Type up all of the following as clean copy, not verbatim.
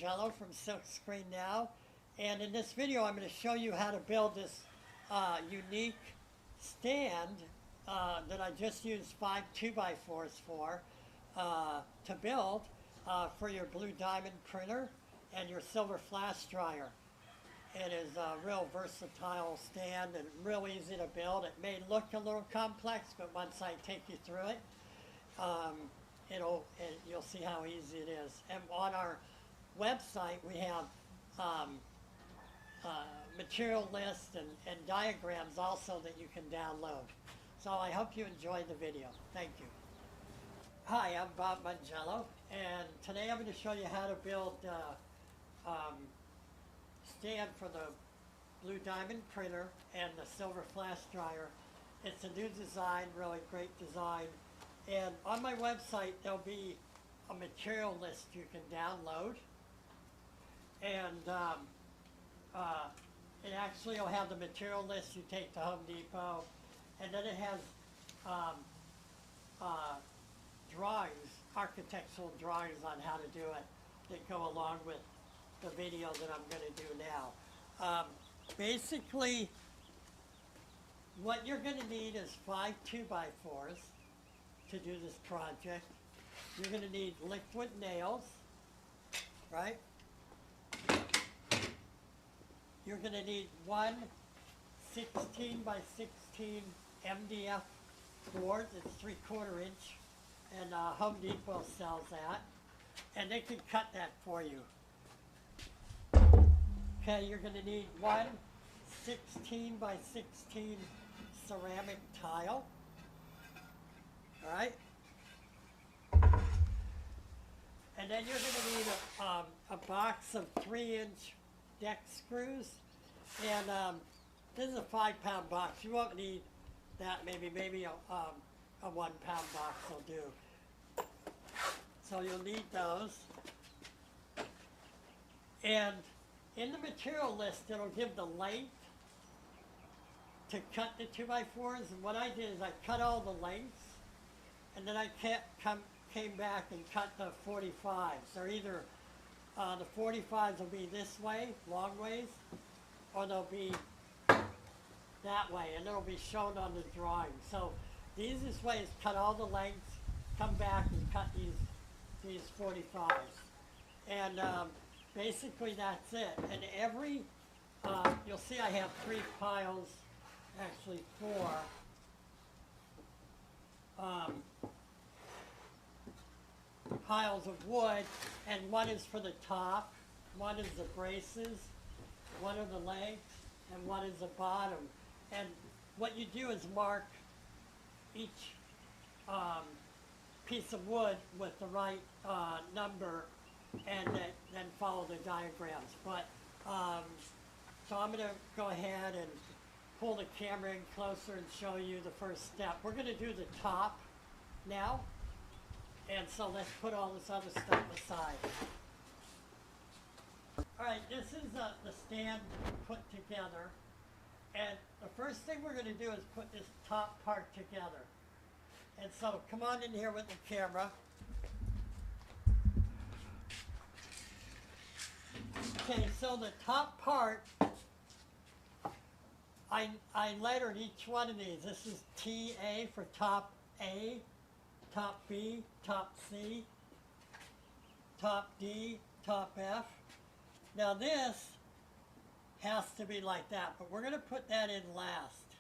Mangello from Silkscreen Now, and in this video I'm going to show you how to build this unique stand that I just used 5 2x4s for to build for your Blue Diamond printer and your silver flash dryer. It is a real versatile stand and real easy to build. It may look a little complex, but once I take you through it, you'll see how easy it is. And on our website, we have material lists and diagrams also that you can download. So I hope you enjoyed the video. Thank you. Hi, I'm Bob Mangello, and today I'm going to show you how to build stand for the Blue Diamond printer and the silver flash dryer. It's a new design, really great design. And on my website, there'll be a material list you can download. And it actually will have the material list you take to Home Depot. And then it has drawings, architectural drawings on how to do it that go along with the video that I'm going to do now. Basically, what you're going to need is 5 2x4s to do this project. You're going to need liquid nails, right? You're going to need one 16 by 16 MDF board. It's 3/4 inch, and Home Depot sells that, and they can cut that for you. Okay, you're going to need one 16 by 16 ceramic tile. All right? And then you're going to need a box of 3-inch deck screws. And this is a 5-pound box. You won't need that. Maybe a 1-pound box will do. So you'll need those. And in the material list, it'll give the length to cut the 2x4s. And what I did is I cut all the lengths, and then I came back and cut the 45s. They're either, the 45s will be this way, long ways, or they'll be that way, and it'll be shown on the drawing. So the easiest way is cut all the lengths, come back and cut these 45s. And basically that's it. And every, you'll see I have 3 piles, actually 4. Piles of wood, and one is for the top, one is the braces, one are the legs, and one is the bottom. And what you do is mark each piece of wood with the right number, and then follow the diagrams. But so I'm going to go ahead and pull the camera in closer and show you the first step. We're going to do the top now. And so let's put all this other stuff aside. All right, this is the stand put together. And the first thing we're going to do is put this top part together. And so come on in here with the camera. Okay, so the top part, I lettered each one of these. This is TA for top A, top B, top C, top D, top F. Now this has to be like that, but we're going to put that in last.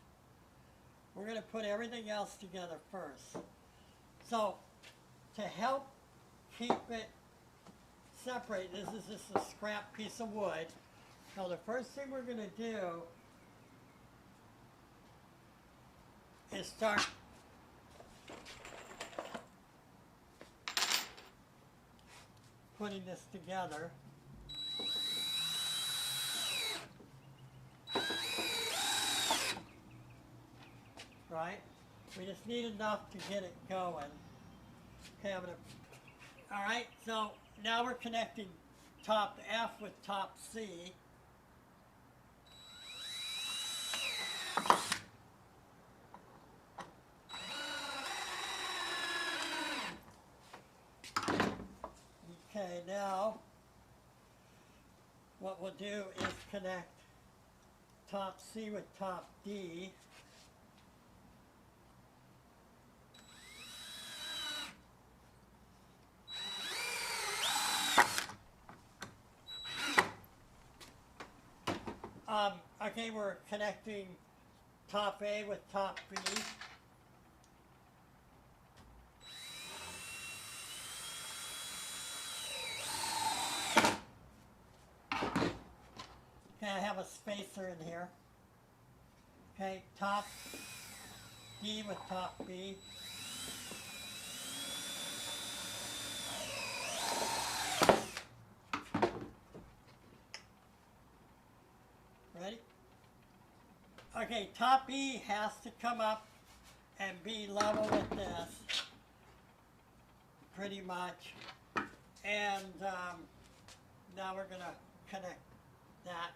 We're going to put everything else together first. So to help keep it separate, this is just a scrap piece of wood. So the first thing we're going to do is start putting this together. Right? We just need enough to get it going. Okay, all right, so now we're connecting top F with top C. Okay, now what we'll do is connect top C with top D. Okay, we're connecting top A with top B. Okay, I have a spacer in here. Okay, top D with top B. Ready? Okay, top E has to come up and be level with this, pretty much. And now we're gonna connect that.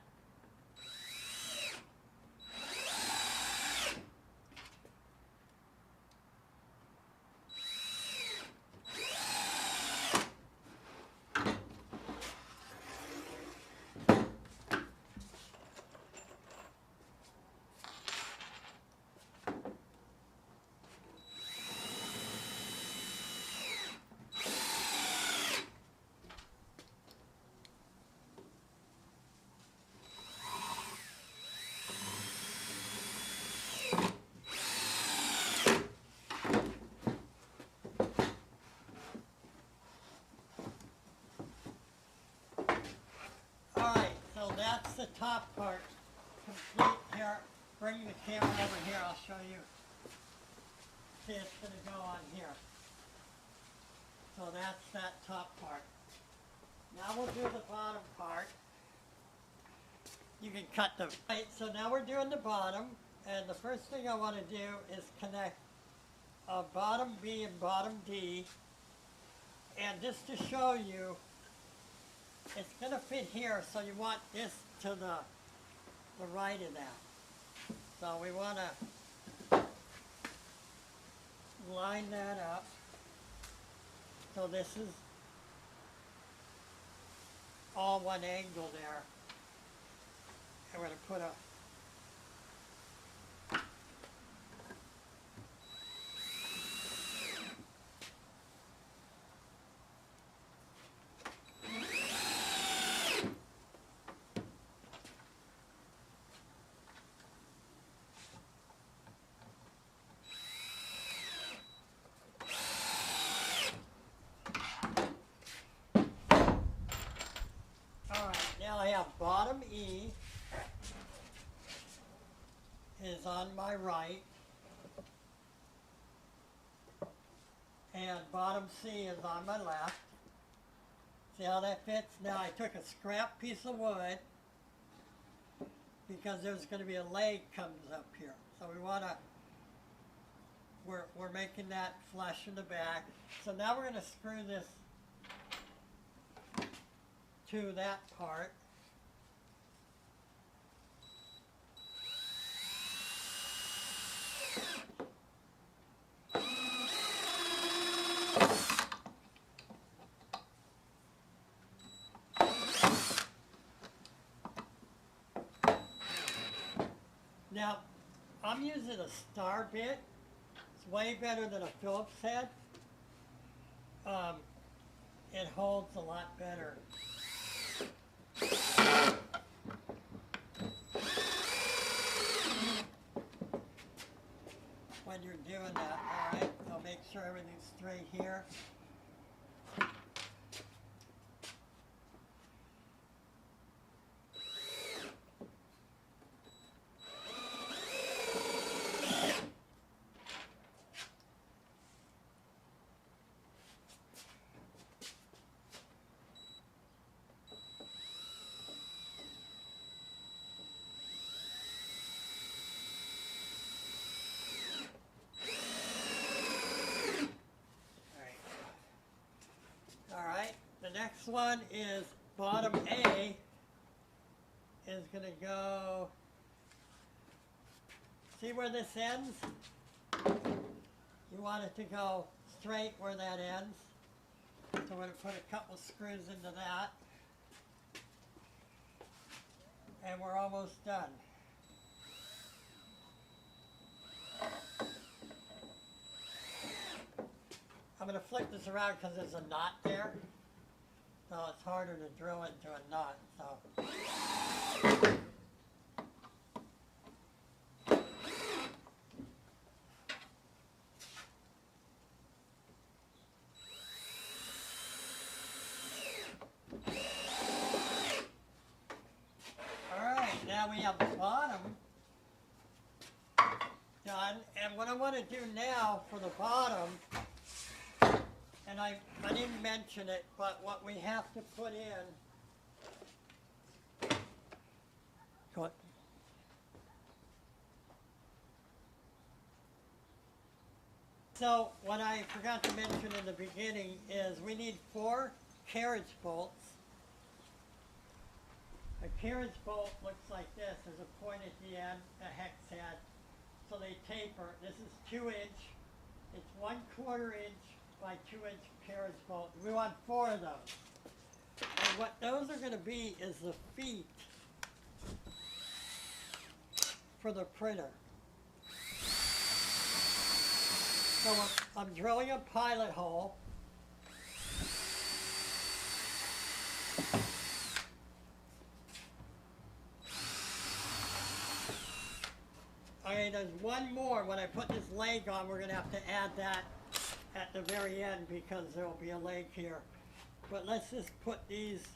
Alright, so that's the top part complete here. Bring the camera over here, I'll show you. See, it's going to go on here. So that's that top part. Now we'll do the bottom part. You can cut the... Right, so now we're doing the bottom, and the first thing I want to do is connect bottom B and bottom D. And just to show you, it's going to fit here, so you want this to the right of that. So we want to line that up. So this is all one angle there. And we're going to put a now I have bottom E is on my right, and bottom C is on my left. See how that fits? Now I took a scrap piece of wood because there's going to be a leg comes up here. So we want to, we're making that flush in the back. So now we're going to screw this to that part. Now, I'm using a star bit. It's way better than a Phillips head. It holds a lot better. When you're doing that, all right? I'll make sure everything's straight here. The next one is bottom A is going to go, see where this ends? You want it to go straight where that ends. So we're going to put a couple screws into that. And we're almost done. I'm going to flip this around because there's a knot there. So it's harder to drill into a knot. So. Alright, now we have the bottom done. And what I want to do now for the bottom, and I didn't mention it, but what we have to put in, so what I forgot to mention in the beginning is we need 4 carriage bolts. A carriage bolt looks like this. There's a point at the end, a hex head. So they taper. This is 2 inch. It's 1/4 inch by 2 inch carriage bolt. We want 4 of those. And what those are going to be is the feet for the printer. So I'm drilling a pilot hole. Okay, there's one more. When I put this leg on, we're going to have to add that at the very end because there will be a leg here. But let's just put these,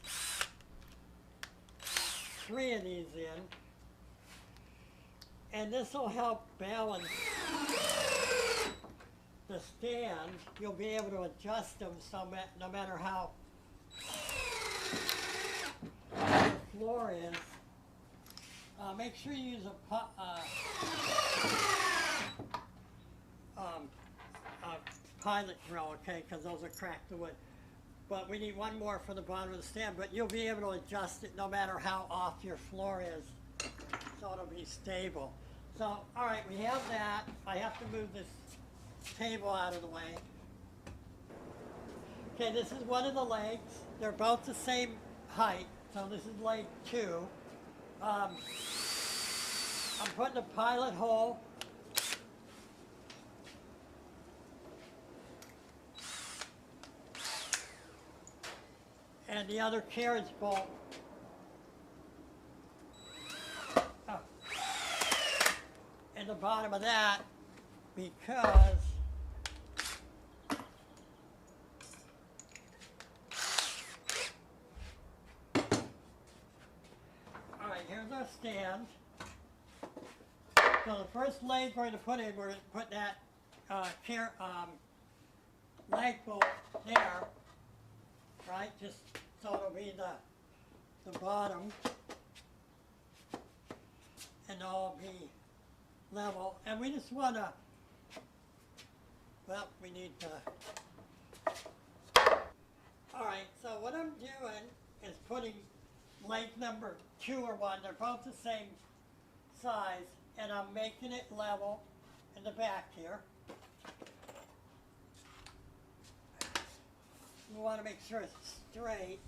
3 of these in. And this will help balance the stand. You'll be able to adjust them so no matter how the floor is. Make sure you use a pilot drill, okay, because those will crack the wood. But we need one more for the bottom of the stand, but you'll be able to adjust it no matter how off your floor is, so it'll be stable. So, all right, we have that. I have to move this table out of the way. Okay, this is one of the legs. They're both the same height, so this is leg 2. I'm putting a pilot hole and the other carriage bolt in the bottom of that because alright, here's our stand. So the first leg we're going to put in, we're going to put that leg bolt there, right? Just so it'll be the bottom, and it'll be level. And we just want to, well, we need to. All right. So what I'm doing is putting leg number 2 or 1. They're both the same size. And I'm making it level in the back here. We want to make sure it's straight.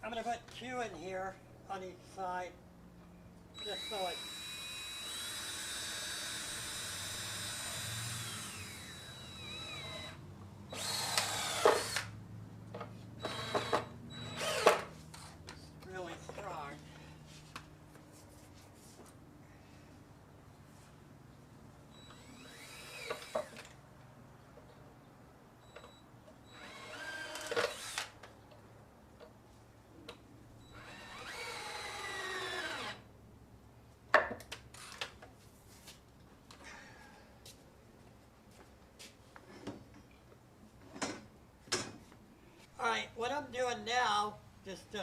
I'm going to put 2 in here on each side, just so it really strong. what I'm doing now, just to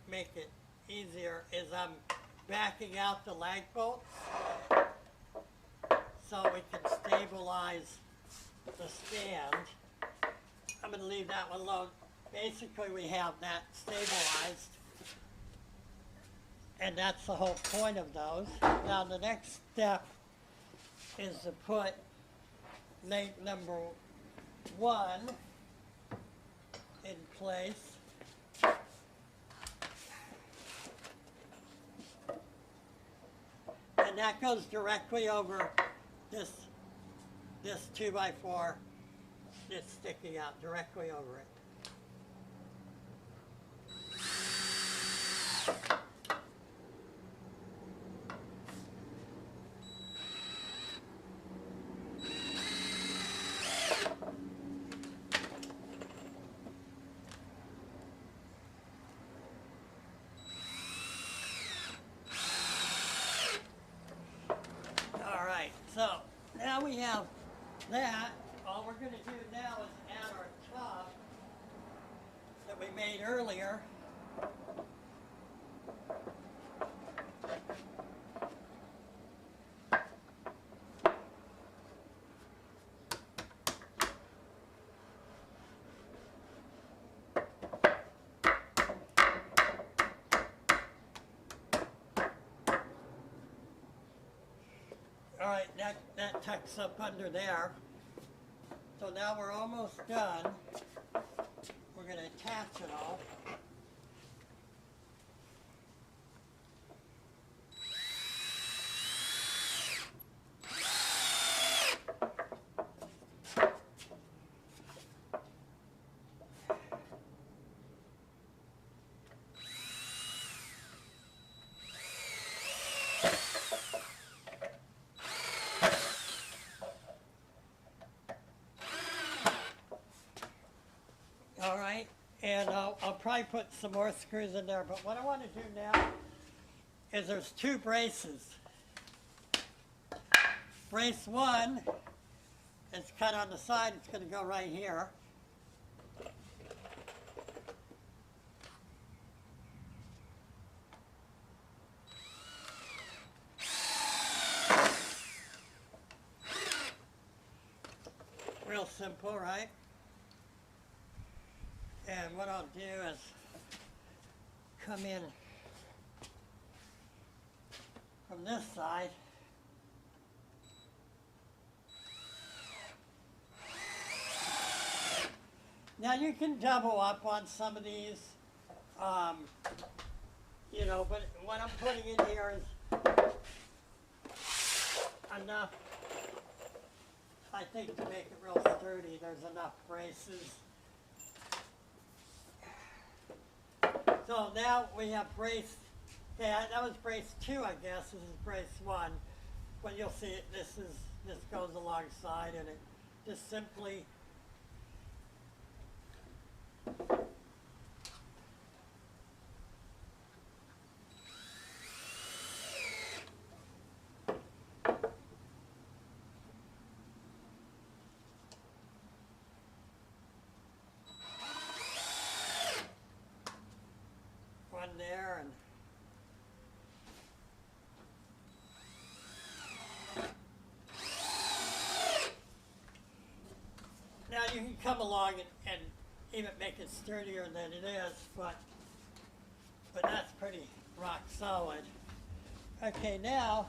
make it easier, is I'm backing out the lag bolts so we can stabilize the stand. I'm going to leave that one alone. Basically, we have that stabilized, and that's the whole point of those. Now, the next step is to put link number 1 in place. And that goes directly over this 2x4 that's sticking out, directly over it. All right, so now we have that. All we're going to do now is add our top that we made earlier. All right, that tucks up under there. So now we're almost done. We're going to attach it all. All right, and I'll probably put some more screws in there, but what I want to do now is there's 2 braces. Brace 1 is cut on the side, it's going to go right here. Real simple, right? And what I'll do is come in from this side. Now you can double up on some of these, you know, but what I'm putting in here is enough, I think, to make it real sturdy. There's enough braces. So now we have brace, yeah, that was brace 2, I guess. This is brace 1. But you'll see it, this goes alongside, and it just simply one there, and now you can come along and even make it sturdier than it is, but that's pretty rock solid. Okay, now,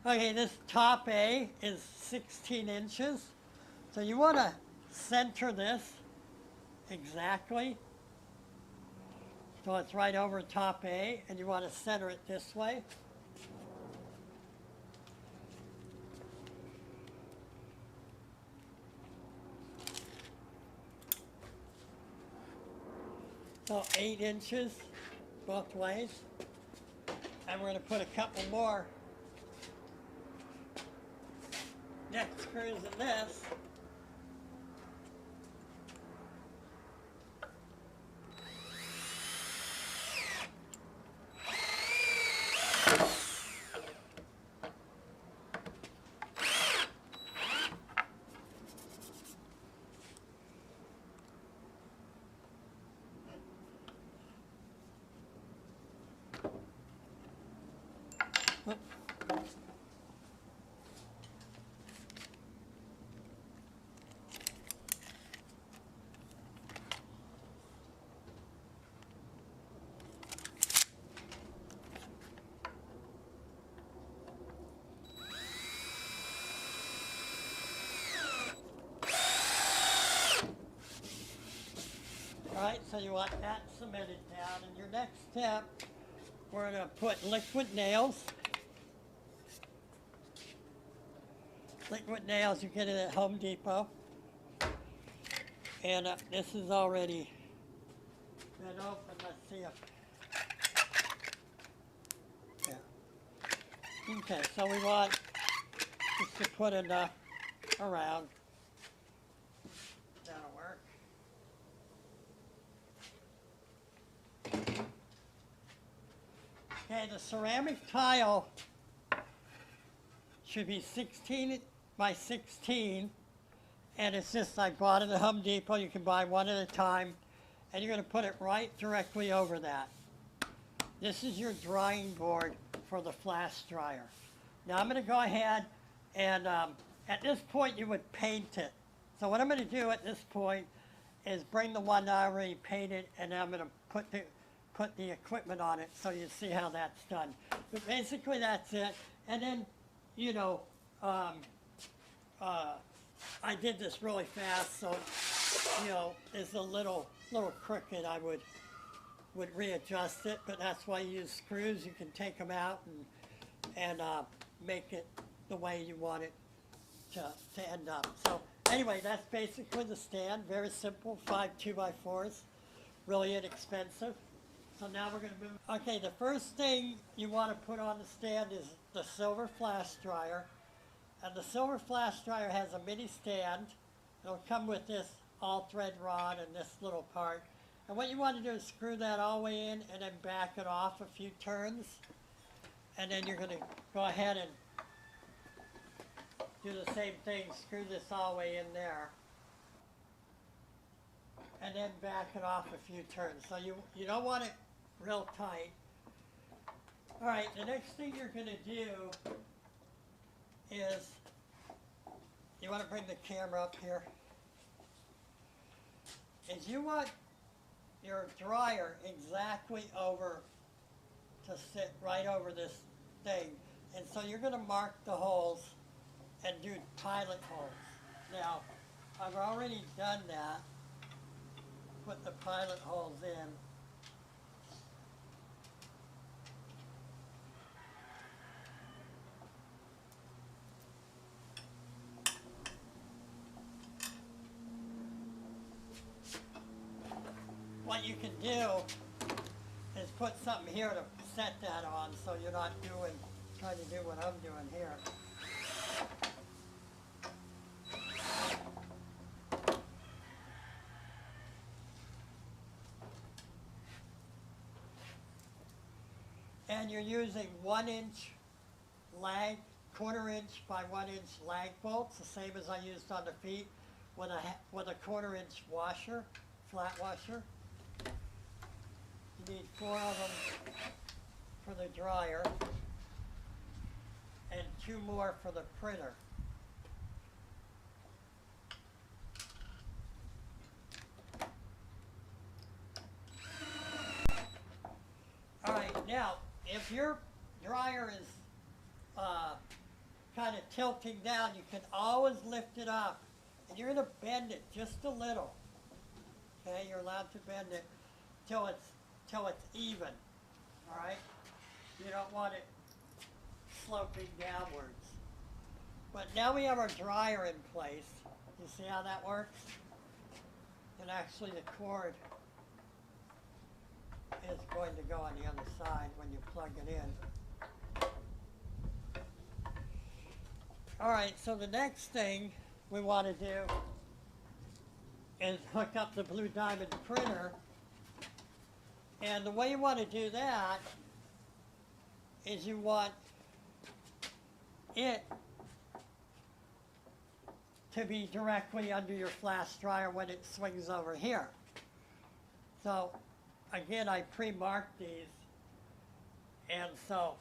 okay, this top A is 16 inches, so you want to center this exactly, so it's right over top A, and you want to center it this way. So 8 inches both ways, and we're going to put a couple more neck screws in this. Alright, so you want that cemented down. And your next step, we're going to put liquid nails. Liquid nails you get it at Home Depot. And this is already been open. Let's see if... Yeah. Okay, so we want just to put enough around. That'll work. Okay, the ceramic tile should be 16 by 16, and it's just I bought it at Home Depot. You can buy one at a time, and you're going to put it right directly over that. This is your drying board for the flash dryer. Now I'm going to go ahead and at this point you would paint it. So what I'm going to do at this point is bring the one I already painted, and I'm going to put the equipment on it so you see how that's done. But basically that's it. And then, you know, I did this really fast, so, you know, there's a little crooked. I would readjust it, but that's why you use screws. You can take them out and make it the way you want it to end up. So anyway, that's basically the stand. Very simple, 5 2x4s, really inexpensive. So now we're going to move. Okay, the first thing you want to put on the stand is the silver flash dryer. And the silver flash dryer has a mini stand. It'll come with this all-thread rod and this little part. And what you want to do is screw that all the way in and then back it off a few turns. And then you're going to go ahead and do the same thing, screw this all the way in there. And then back it off a few turns. So you don't want it real tight. All right, the next thing you're going to do is, you want to bring the camera up here, is you want your dryer exactly over to sit right over this thing. And so you're going to mark the holes and do pilot holes. Now, I've already done that. Put the pilot holes in. What you can do is put something here to set that on so you're not trying to do what I'm doing here. And you're using 1-inch lag, 1/4 inch by 1-inch lag bolts, the same as I used on the feet, with a 1/4 inch washer, flat washer. You need 4 of them for the dryer and 2 more for the printer. All right, now, if your dryer is kind of tilting down, you can always lift it up, and you're going to bend it just a little. Okay, you're allowed to bend it till it's even. All right, you don't want it sloping downwards. But now we have our dryer in place. You see how that works? And actually, the cord is going to go on the other side when you plug it in. All right, so the next thing we want to do is hook up the Blue Diamond printer. And the way you want to do that is you want it to be directly under your flash dryer when it swings over here. So again, I pre-marked these, and so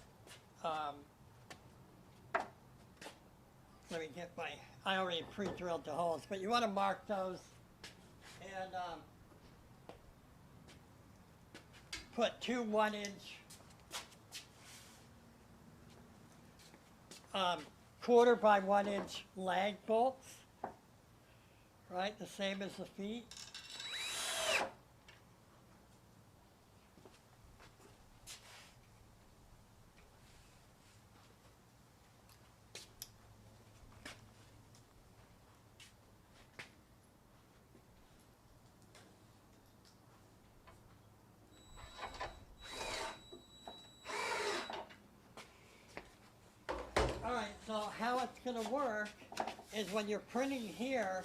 let me get my, I already pre-drilled the holes, but you want to mark those and put two 1-inch quarter by 1-inch lag bolts, right, the same as the feet. Alright, so how it's going to work is when you're printing here,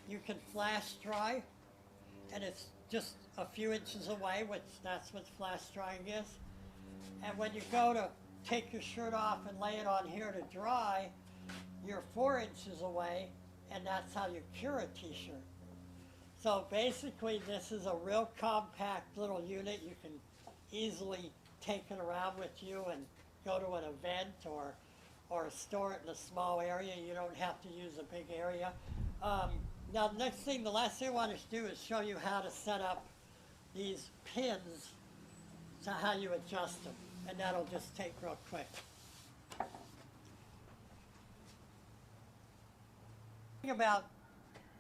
you can flash dry, and it's just a few inches away, which that's what flash drying is. And when you go to take your shirt off and lay it on here to dry, you're 4 inches away, and that's how you cure a t-shirt. So basically this is a real compact little unit. You can easily take it around with you and go to an event or store it in a small area. You don't have to use a big area. Now the last thing I want to do is show you how to set up these pins, so how you adjust them, and that'll just take real quick. The thing about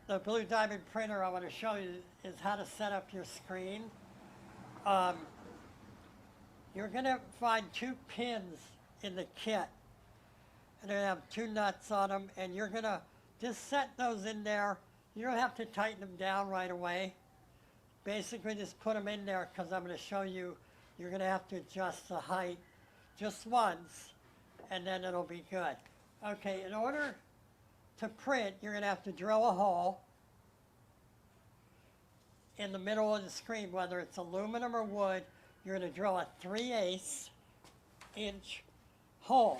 the Blue Diamond printer I want to show you is how to set up your screen. You're going to find two pins in the kit, and they have two nuts on them, and you're going to just set those in there. You don't have to tighten them down right away. Basically just put them in there because I'm going to show you you're going to have to adjust the height just once, and then it'll be good. Okay, in order to print, you're going to have to drill a hole in the middle of the screen, whether it's aluminum or wood. You're going to drill a 3/8 inch hole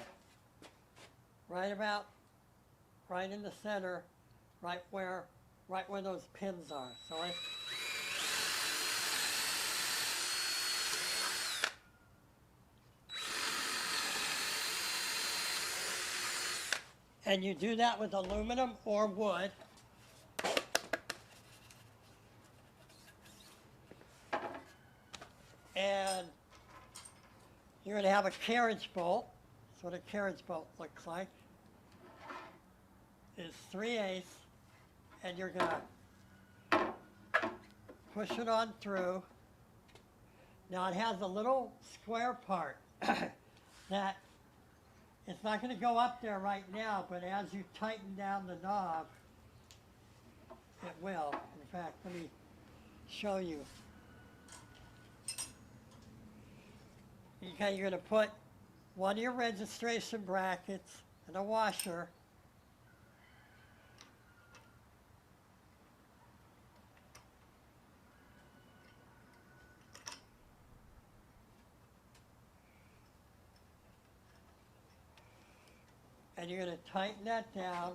right in the center, right where those pins are. So and you do that with aluminum or wood. And you're going to have a carriage bolt. That's what a carriage bolt looks like. It's 3/8, and you're going to push it on through. Now it has a little square part that it's not going to go up there right now, but as you tighten down the knob, it will. In fact, let me show you. Okay, you're going to put one of your registration brackets and a washer. And you're going to tighten that down.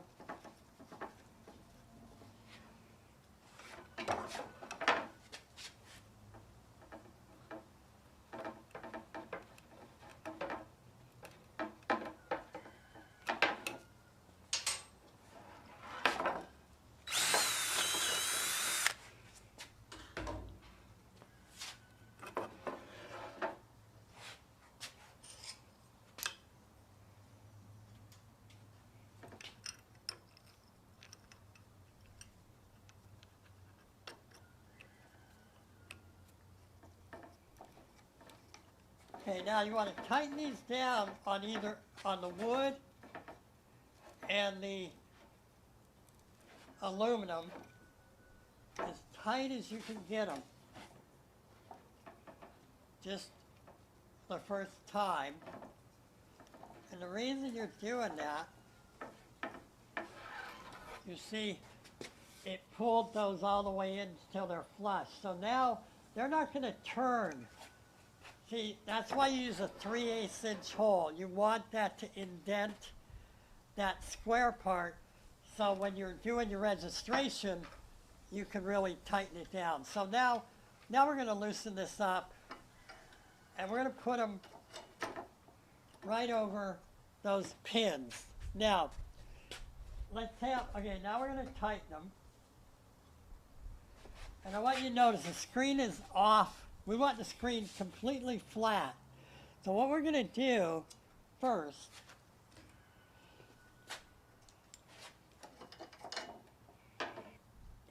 Okay, now you want to tighten these down on the wood and the aluminum as tight as you can get them. Just the first time. And the reason you're doing that, you see, it pulled those all the way in until they're flush. So now they're not going to turn. See, that's why you use a 3/8 inch hole. You want that to indent that square part, so when you're doing your registration, you can really tighten it down. So now we're going to loosen this up, and we're going to put them right over those pins. Now, okay, now we're going to tighten them. And I want you to notice the screen is off. We want the screen completely flat. So what we're going to do first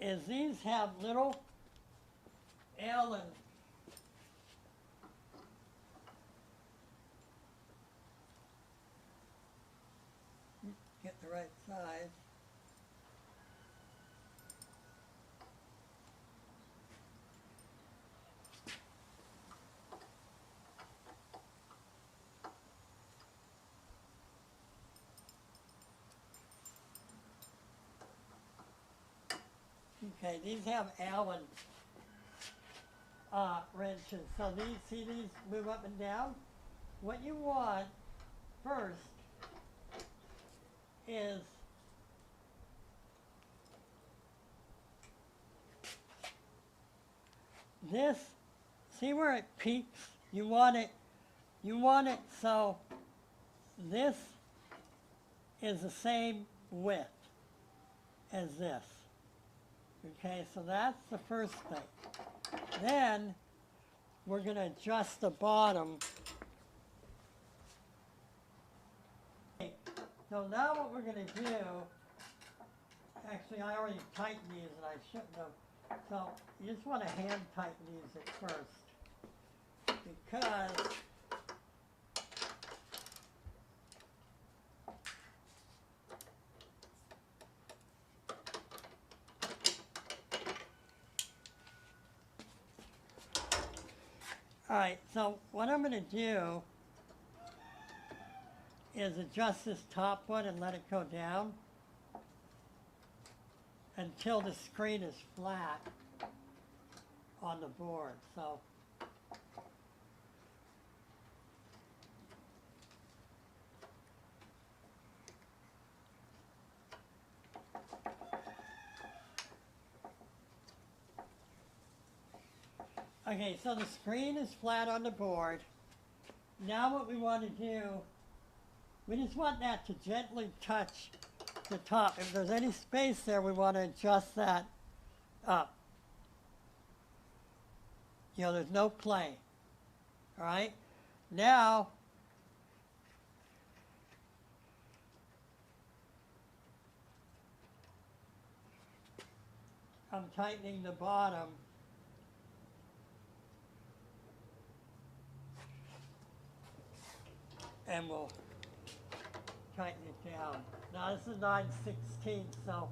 is these have little Allen get the right size. Okay, these have Allen wrenches. So see these move up and down? What you want first is this, see where it peaks? You want it so this is the same width as this. Okay, so that's the first thing. Then we're going to adjust the bottom. So now what we're going to do, actually I already tightened these and I shouldn't have. So you just want to hand tighten these at first. Because alright, so what I'm going to do is adjust this top one and let it go down until the screen is flat on the board. So okay, so the screen is flat on the board. Now what we want to do, we just want that to gently touch the top. If there's any space there, we want to adjust that up. You know, there's no play. All right? Now, I'm tightening the bottom. And we'll tighten it down. Now this is 9/16, so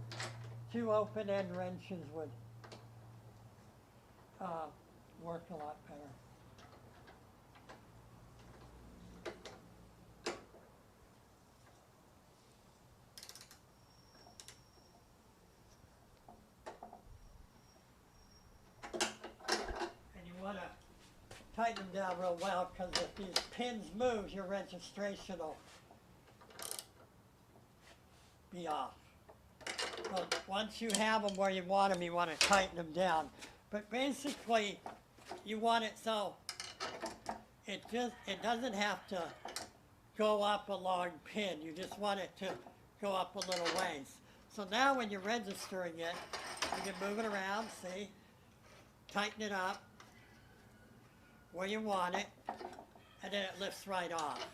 2 open end wrenches would work a lot better. And you want to tighten them down real well, because if these pins move, your registration will be off. So once you have them where you want them, you want to tighten them down. But basically, you want it so it doesn't have to go up a long pin. You just want it to go up a little ways. So now when you're registering it, you can move it around, see? Tighten it up where you want it, and then it lifts right off.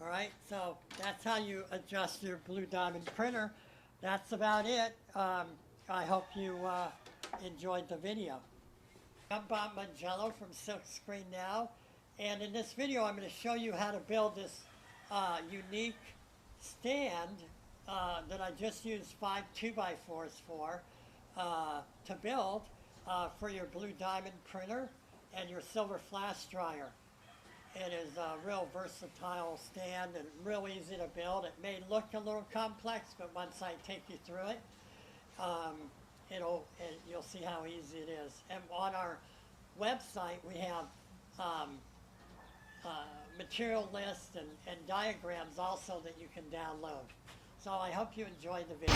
All right, so that's how you adjust your Blue Diamond printer. That's about it. I hope you enjoyed the video. I'm Bob Mangello from Silkscreen Now, and in this video I'm going to show you how to build this unique stand that I just used 5 2x4s for to build for your Blue Diamond printer and your silver flash dryer. It is a real versatile stand and real easy to build. It may look a little complex, but once I take you through it, you'll see how easy it is. And on our website, we have material lists and diagrams also that you can download. So I hope you enjoyed the video.